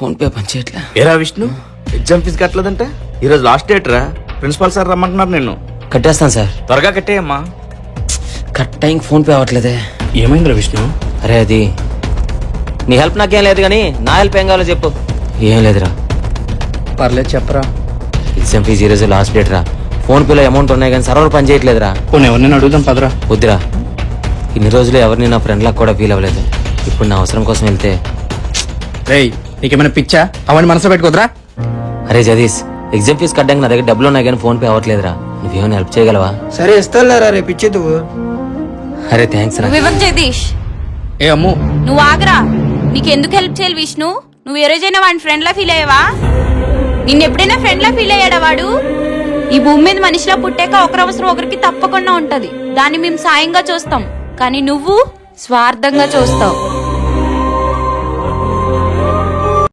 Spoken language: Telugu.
ఫోన్ పే పని చేయట్లే. ఏరా విష్ణు, ఎగ్జామ్ ఫీజు కట్టలేదంట? ఈరోజు లాస్ట్ డేట్ రా. ప్రిన్సిపాల్ సార్ రమ్మంటున్నారు నిన్ను. కట్టేస్తాను సార్. త్వరగా కట్టేయమ్మా. కరెక్ట్ టైంకి ఫోన్ పే అవ్వట్లేదే. ఏమైందిరా విష్ణు? అరే అది నీ హెల్ప్ నాకేం లేదు కానీ నా హెల్ప్ ఏం కావాలో చెప్పు. ఏం లేదురా. పర్లేదు చెప్పరా. ఎగ్జామ్ ఫీజు ఈరోజు లాస్ట్ డేట్ రా. ఫోన్ పేలో అమౌంట్ ఉన్నాయి కానీ సర్వర్ పని చేయట్లేదురా. పోనీ ఎవరినైనా అడుగుదాం పదరా. వద్దురా, ఇన్ని రోజులు ఎవరిని నా ఫ్రెండ్ లాగా కూడా ఫీల్ అవ్వలేదు. ఇప్పుడు నా అవసరం కోసం వెళ్తే. రేయ్ నీకేమైనా పిచ్చా? అవన్నీ మనసులో పెట్టుకోద్రా. అరే జదీష్, ఎగ్జామ్ ఫీజు కట్టడానికి నా దగ్గర డబ్బులు ఉన్నాయి కానీ ఫోన్ పే అవ్వట్లేదురా. నువ్వేమైనా హెల్ప్ చేయగలవా? సరే ఇస్తారా రేపు ఇచ్చేది. అరే థ్యాంక్స్ రా. వివక్ జగదీష్, ఏ అమ్ము, నువ్వు ఆగరా. నీకెందుకు హెల్ప్ చేయాలి విష్ణు? నువ్వు ఏ రోజైనా వాడిని ఫ్రెండ్ లా ఫీల్ అయ్యావా? నిన్నెప్పుడైనా ఫ్రెండ్ లా ఫీల్ అయ్యాడా వాడు? ఈ భూమి మీద మనిషిలా పుట్టాక ఒకరి అవసరం ఒకరికి తప్పకుండా ఉంటది. దాన్ని మేము సాయంగా చూస్తాం, కానీ నువ్వు స్వార్థంగా చూస్తావు.